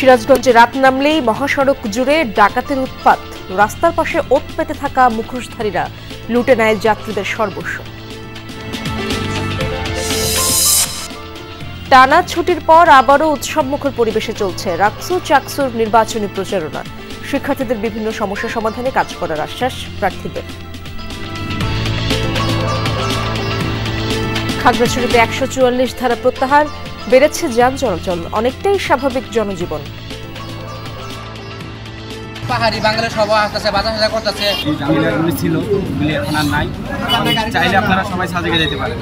সিরাজগঞ্জে রাত নামলেই মহাসড়ক জুড়ে ডাকাতের উৎপাত। রাস্তার পাশে ওত পেতে থাকা মুখোশধারীরা লুটে নেয় যাত্রীদের সর্বস্ব। টানা ছুটির পর আবারও উৎসবমুখর পরিবেশে চলছে রাকসু চাকসুর নির্বাচনী প্রচারণা। শিক্ষার্থীদের বিভিন্ন সমস্যা সমাধানে কাজ করার আশ্বাস প্রার্থীদের। খাগড়াছড়িতে ১৪৪ ধারা প্রত্যাহার, বেড়েছে যান চলাচল, অনেকটাই স্বাভাবিক জনজীবন। পাহাড়ি বাঙালি সবাই আসতেছে, বাজার সাজা করতেছে। এই জামিলাগুলি ছিল, ওগুলি এখন আর নাই। চাইলে আপনারা সবাই সাজেকে যেতে পারেন।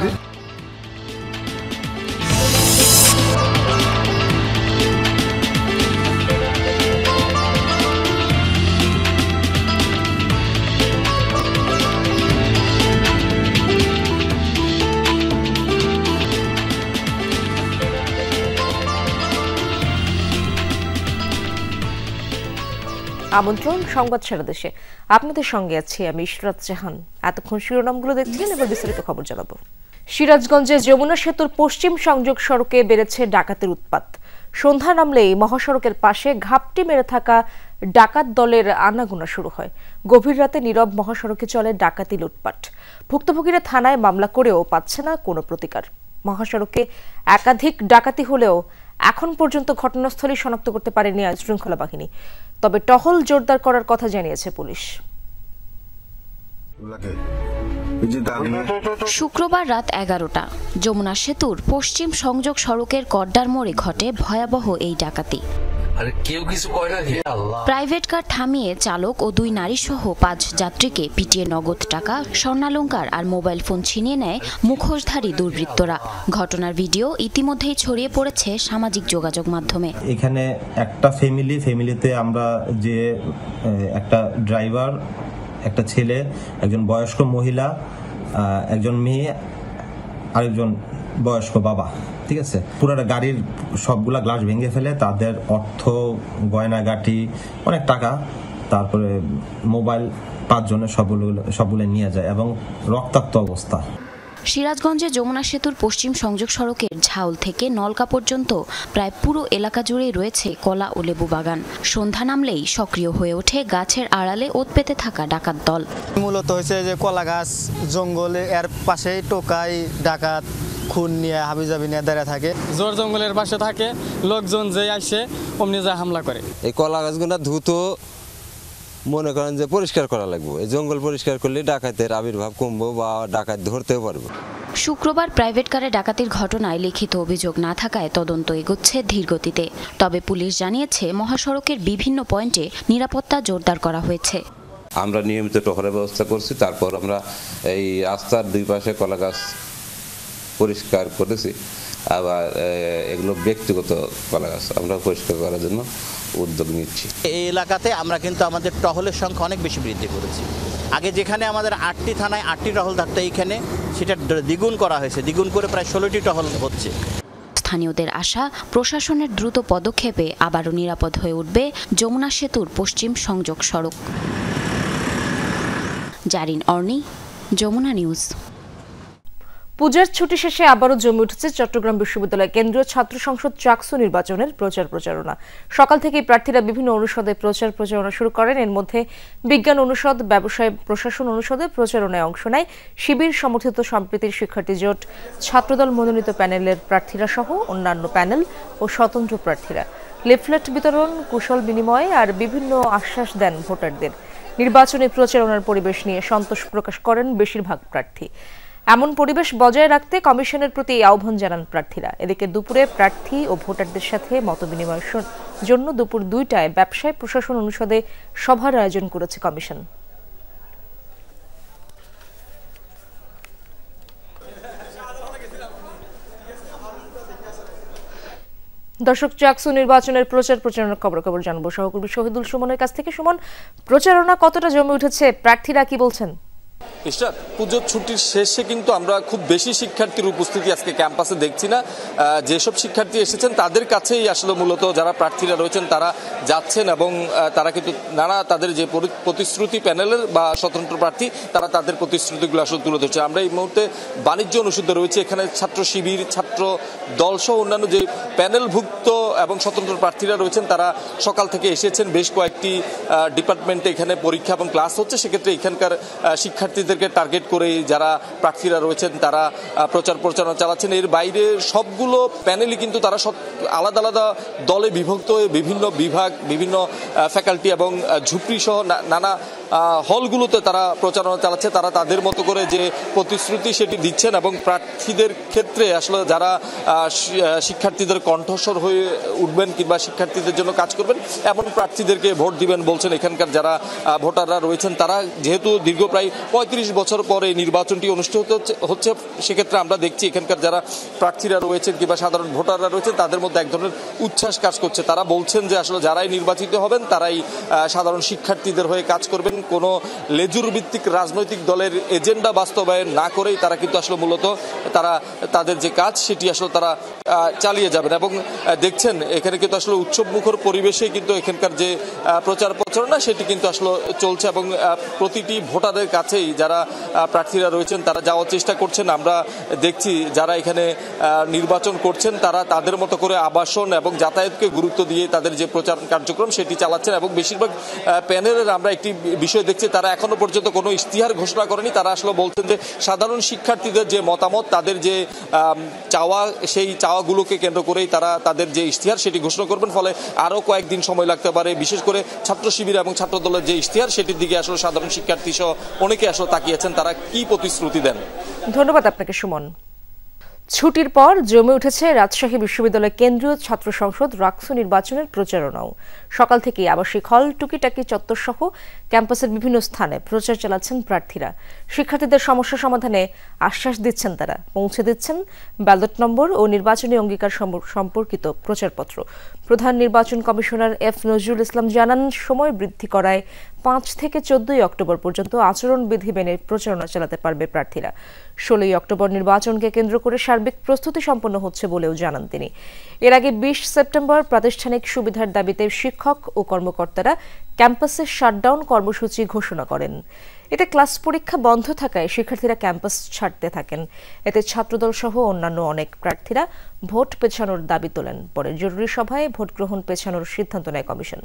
আমন্ত্রণ সংবাদ সারা দেশে, আপনাদের সঙ্গে আছি আমি ইশরাত জাহান। এতক্ষণ শিরোনামগুলো দেখছিলেন, এবার বিস্তারিত খবর জানাবো। সিরাজগঞ্জে যমুনা সেতুর পশ্চিম সংযোগ সড়কে বেড়েছে ডাকাতের উৎপাত। সন্ধ্যা নামলেই মহাসড়কের পাশে ঘাপটি মেরে থাকা ডাকাত দলের আনাগোনা শুরু হয়। গভীর রাতে নীরব মহাসড়কে চলে ডাকাতি লুটপাট। ভুক্তভোগীরা থানায় মামলা করেও পাচ্ছে না কোনো প্রতিকার। মহাসড়কে একাধিক ডাকাতি হলেও এখন পর্যন্ত ঘটনাস্থলে শনাক্ত করতে পারেনি আইনশৃঙ্খলা বাহিনী। তবে টহল জোরদার করার কথা জানিয়েছে পুলিশ। শুক্রবার রাত 11টা যমুনা সেতুর পশ্চিম সংযোগ সড়কের কড্ডার মোড়ে ঘটে ভয়াবহ এই ডাকাতি। প্রাইভেট কার থামিয়ে চালক ও 2 নারী সহ 5 যাত্রীকে পিটিয়ে নগদ টাকা, স্বর্ণালংকার আর মোবাইল ফোন ছিনিয়ে নেয় মুখোশধারী দুর্বৃত্তরা। ঘটনার ভিডিও ইতিমধ্যেই ছড়িয়ে পড়েছে সামাজিক যোগাযোগ মাধ্যমে। এখানে একটা ফ্যামিলিতে আমরা যে একটা ড্রাইভার, একটা ছেলে, একজন বয়স্ক মহিলা, একজন মেয়ে, আরেকজন বয়স্ক বাবা, ঠিক আছে। পুরোটা গাড়ির সবগুলা গ্লাস ভেঙে ফেলে তাদের অর্থ, গয়নাগাটি, অনেক টাকা, তারপরে মোবাইল 5 জনের সবগুলো নিয়ে যায় এবং রক্তাক্ত অবস্থা। সিরাজগঞ্জে যমুনা সেতুর পশ্চিম সংযোগ সড়কের ঝাউল থেকে নলকা পর্যন্ত প্রায় পুরো এলাকা জুড়েই রয়েছে কলা ও লেবু বাগান। সন্ধ্যা নামলেই সক্রিয় হয়ে ওঠে গাছের আড়ালে ওত পেতে থাকা ডাকাত দল। মূলত হয়েছে যে কলা গাছ, জঙ্গলে এর পাশে টোকাই ডাকাত খুন নিয়ে হাবিজাবি নিয়ে দাঁড়িয়ে থাকে। জোর জঙ্গলের পাশে থাকে, লোকজন যে আসে অমনি যা হামলা করে। এই কলা গাছগুলো দ্রুত মনে করেন যে পরিষ্কার করা লাগবে। এই জঙ্গল পরিষ্কার করলে ডাকাতের আবির্ভাব কমবো বা ডাকাত ধরতেও পারবো। শুক্রবার প্রাইভেট কারে ডাকাতির ঘটনায় লিখিত অভিযোগ না থাকায় তদন্ত এগোচ্ছে ধীরগতিতে। তবে পুলিশ জানিয়েছে মহাসড়কের বিভিন্ন পয়েন্টে নিরাপত্তা জোরদার করা হয়েছে। আমরা নিয়মিত টহরের ব্যবস্থা করছি। তারপর আমরা এই রাস্তার 2 পাশে কলা গাছ পরিষ্কার করেছি। আবার এগুলো ব্যক্তিগত কলা গাছ আমরা পরিষ্কার করার জন্য উদ্যোগ নিচ্ছি। এই এলাকাতে আমরা কিন্তু আমাদের টহলের সংখ্যা অনেক বেশি বৃদ্ধি করেছি। আগে যেখানে আমাদের 8টি থানায় 8টি টহল থাকতো, এইখানে সেটা দ্বিগুণ করা হয়েছে। দ্বিগুণ করে প্রায় 16টি টহল হচ্ছে। স্থানীয়দের আশা, প্রশাসনের দ্রুত পদক্ষেপে আবারও নিরাপদ হয়ে উঠবে যমুনা সেতুর পশ্চিম সংযোগ সড়ক। জারিন অর্নি, যমুনা নিউজ। পূজার ছুটি শেষে আবারও জমে উঠেছে চট্টগ্রাম বিশ্ববিদ্যালয় কেন্দ্রীয় ছাত্র সংসদ চাকসু নির্বাচনের প্রচারণা। সকাল থেকেই প্রার্থীরা বিভিন্ন অনুষদে প্রচারণা শুরু করেন। এর মধ্যে বিজ্ঞান অনুষদ, ব্যবসায় প্রশাসন অনুষদে প্রচারণায় অংশ নেয় শিবির সমর্থিত সম্প্রীতির শিক্ষার্থী জোট, ছাত্রদল মনোনীত প্যানেলের প্রার্থীরা সহ অন্যান্য প্যানেল ও স্বতন্ত্র প্রার্থীরা। লিফলেট বিতরণ, কুশল বিনিময় আর বিভিন্ন আশ্বাস দেন ভোটারদের। নির্বাচনী প্রচারণার পরিবেশ নিয়ে সন্তোষ প্রকাশ করেন বেশিরভাগ প্রার্থী। এমন পরিবেশ বজায় রাখতে কমিশনের প্রতি আহ্বান জানান প্রার্থীরা। এদিকে দুপুরে প্রার্থী ও ভোটারদের সাথে মতবিনিময়ের জন্য দুপুর 2টায় ব্যবসায় প্রশাসন অনুষদে সভার আয়োজন করেছে কমিশন। দর্শক, চাকসু নির্বাচনের প্রচারণার খবর জানবো সহকর্মী শহীদুল সুমনের কাছ থেকে। সুমন, প্রচারণা কতটা জমে উঠেছে, প্রার্থীরা কি বলছেন? ইশরাত, পুজোর ছুটির শেষে কিন্তু আমরা খুব বেশি শিক্ষার্থীর উপস্থিতি আজকে ক্যাম্পাসে দেখছি না। যেসব শিক্ষার্থী এসেছেন তাদের কাছেই আসলে মূলত যারা প্রার্থীরা রয়েছেন তারা যাচ্ছেন এবং তারা কিন্তু নানা তাদের যে প্রতিশ্রুতি প্যানেলের বা স্বতন্ত্র প্রার্থী তারা তাদের প্রতিশ্রুতিগুলো আসলে তুলে ধরছে। আমরা এই মুহূর্তে বাণিজ্য অনুষদে রয়েছে, এখানে ছাত্র শিবির, ছাত্র দলসহ অন্যান্য যে প্যানেলভুক্ত এবং স্বতন্ত্র প্রার্থীরা রয়েছেন তারা সকাল থেকে এসেছেন। বেশ কয়েকটি ডিপার্টমেন্টে এখানে পরীক্ষা এবং ক্লাস হচ্ছে, সেক্ষেত্রে এখানকার শিক্ষার্থীদেরকে টার্গেট করে যারা প্রার্থীরা রয়েছেন তারা প্রচারণা চালাচ্ছেন। এর বাইরে সবগুলো প্যানেলই কিন্তু তারা সব আলাদা আলাদা দলে বিভক্ত হয়ে বিভিন্ন বিভাগ, বিভিন্ন ফ্যাকাল্টি এবং ঝুপড়ি সহ নানা হলগুলোতে তারা প্রচারণা চালাচ্ছে। তারা তাদের মতো করে যে প্রতিশ্রুতি সেটি দিচ্ছেন এবং প্রার্থীদের ক্ষেত্রে আসলে যারা শিক্ষার্থীদের কণ্ঠস্বর হয়ে উঠবেন কিংবা শিক্ষার্থীদের জন্য কাজ করবেন এমন প্রার্থীদেরকে ভোট দিবেন বলছেন এখানকার যারা ভোটাররা রয়েছেন। তারা যেহেতু দীর্ঘ প্রায় ৩৫ বছর পরে নির্বাচনটি অনুষ্ঠিত হচ্ছে, সেক্ষেত্রে আমরা দেখছি এখানকার যারা প্রার্থীরা রয়েছেন কিংবা সাধারণ ভোটাররা রয়েছেন তাদের মধ্যে এক ধরনের উচ্ছ্বাস কাজ করছে। তারা বলছেন যে আসলে যারাই নির্বাচিত হবেন তারাই সাধারণ শিক্ষার্থীদের হয়ে কাজ করবেন, কোনো লেজুর ভিত্তিক রাজনৈতিক দলের এজেন্ডা বাস্তবায়ন না করেই তারা কিন্তু আসলে মূলত তারা তাদের যে কাজ সেটি আসলে তারা চালিয়ে যাবেন। এবং দেখছেন এখানে কিন্তু আসলে উৎসবমুখর পরিবেশে কিন্তু এখানকার যে প্রচারণা সেটি কিন্তু আসলে চলছে এবং প্রতিটি ভোটারের কাছেই যারা প্রার্থীরা রয়েছেন তারা যাওয়ার চেষ্টা করছেন। আমরা দেখছি যারা এখানে নির্বাচন করছেন তারা তাদের মতো করে আবাসন এবং যাতায়াতকে গুরুত্ব দিয়ে তাদের যে প্রচার কার্যক্রম সেটি চালাচ্ছেন এবং বেশিরভাগ প্যানেলের আমরা একটি বিষয় দেখছি তারা এখনো পর্যন্ত কোনো ইশতিহার ঘোষণা করেনি। তারা আসলে বলছেন যে সাধারণ শিক্ষার্থীদের যে মতামত, তাদের যে চাওয়া, সেই চাওয়াগুলোকে কেন্দ্র করেই তারা তাদের যে ইশতিহার সেটি ঘোষণা করবেন। ফলে আরও কয়েকদিন সময় লাগতে পারে। বিশেষ করে ছাত্র শিবির এবং ছাত্র দলের যে ইশতিহার সেটির দিকে আসলে সাধারণ শিক্ষার্থী সহ অনেকে আসলে তাকিয়েছেন তারা কি প্রতিশ্রুতি দেন। ধন্যবাদ আপনাকে সুমন। ছুটির পর জমে উঠেছে রাজশাহী বিশ্ববিদ্যালয় কেন্দ্রীয় ছাত্র সংসদ রাকসু নির্বাচনের প্রচারণাও। সকাল থেকেই আবাসিক হল, টুকিটাকি চত্বর সহ ক্যাম্পাসের বিভিন্ন স্থানে প্রচার চালাচ্ছেন প্রার্থীরা। শিক্ষার্থীদের সমস্যা সমাধানে আশ্বাস দিচ্ছেন তারা, পৌঁছে দিচ্ছেন ব্যালট নম্বর ও নির্বাচনী অঙ্গীকার সম্পর্কিত প্রচারপত্র। প্রধান নির্বাচন কমিশনার এফ নজরুল ইসলাম জানান, সময় বৃদ্ধি করায় 5 থেকে 14 অক্টোবর পর্যন্ত আচরণবিধি মেনে প্রচারণা চালাতে পারবে প্রার্থীরা। 16 অক্টোবর নির্বাচনকে কেন্দ্র করে সার্বিক প্রস্তুতি সম্পন্ন হচ্ছে বলেও জানান তিনি। এর আগে 20 সেপ্টেম্বর প্রাতিষ্ঠানিক সুবিধার দাবিতে শিক্ষক ও কর্মকর্তারা ক্যাম্পাসে শাটডাউন কর্মসূচি ঘোষণা করেন। এতে ক্লাস পরীক্ষা বন্ধ থাকায় শিক্ষার্থীরা ক্যাম্পাস ছাড়তে থাকেন। এতে ছাত্রদল সহ অন্যান্য অনেক প্রার্থীরা ভোট পেছানোর দাবি তোলেন। পরে জরুরি সভায় ভোট গ্রহণ পেছানোর সিদ্ধান্ত নেয় কমিশন।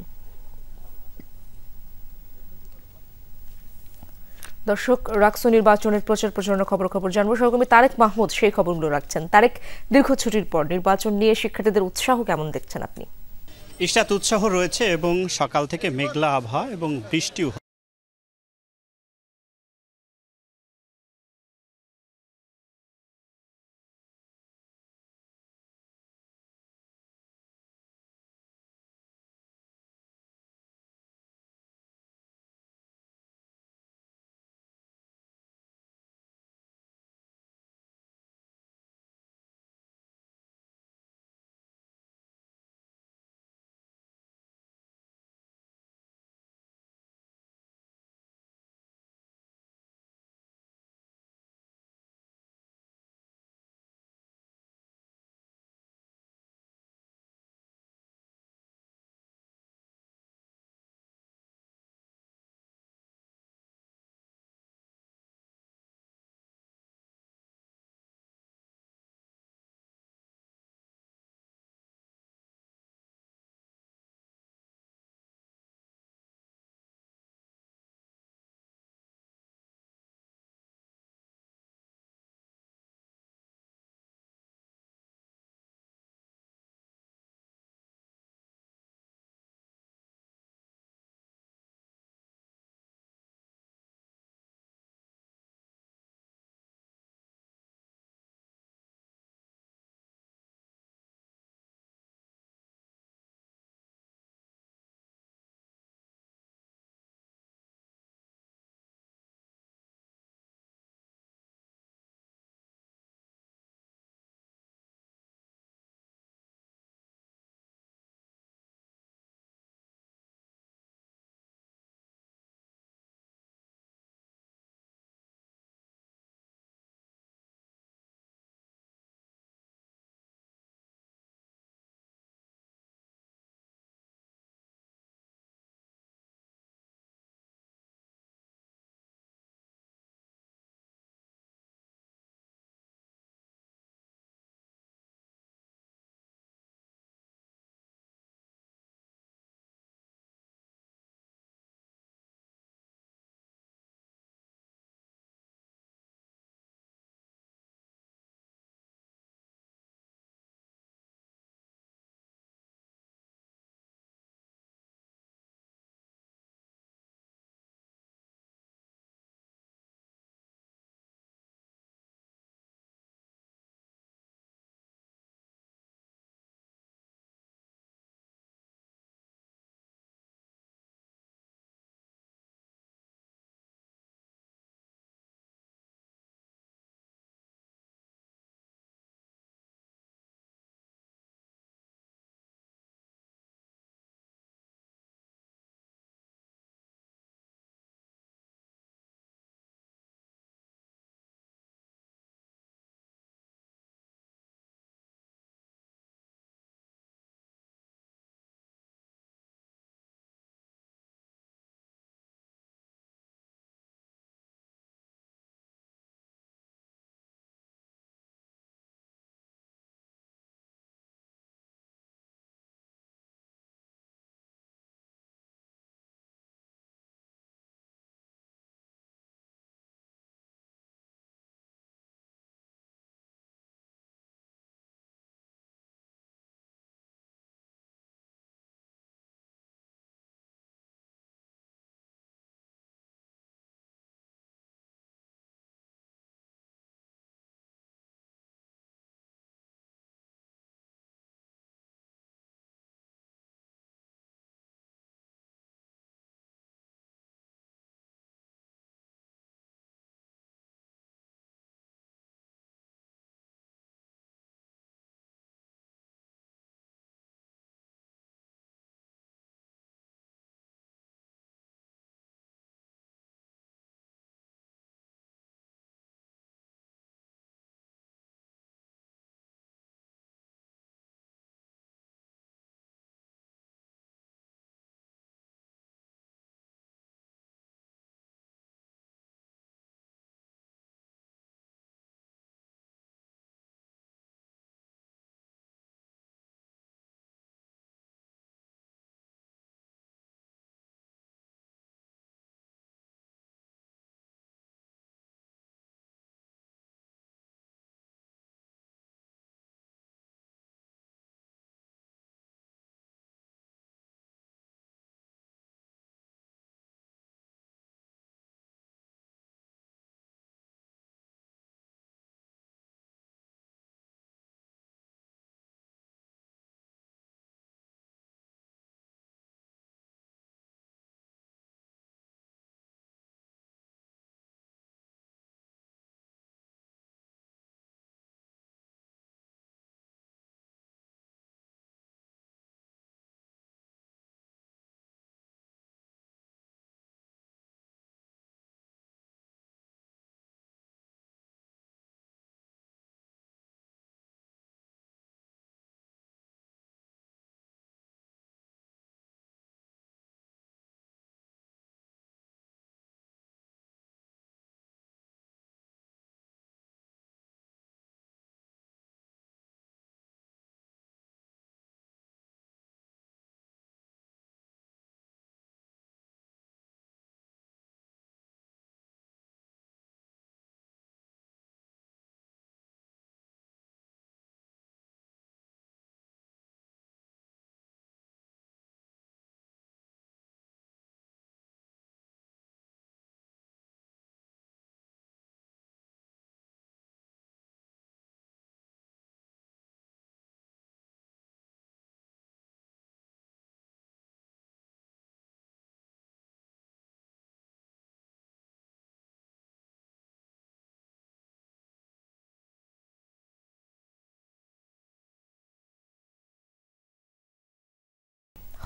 দর্শক, রাকসু নির্বাচনের প্রচারণা খবর জানবো। সহকর্মী তারেক মাহমুদ সেই খবরগুলো রাখছেন। তারেক, দীর্ঘ ছুটির পর নির্বাচন নিয়ে শিক্ষার্থীদের উৎসাহ কেমন দেখছেন আপনি? ইশরাত, উৎসাহ রয়েছে এবং সকাল থেকে মেঘলা আবহাওয়া এবং বৃষ্টিও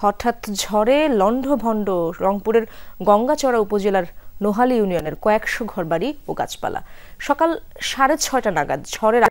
হঠাৎ ঝড়ে লণ্ডভণ্ড রংপুরের গঙ্গাচড়া উপজেলার নোহালী ইউনিয়নের কয়েকশো ঘরবাড়ি ও গাছপালা। সকাল 6:30 নাগাদ ঝড়ের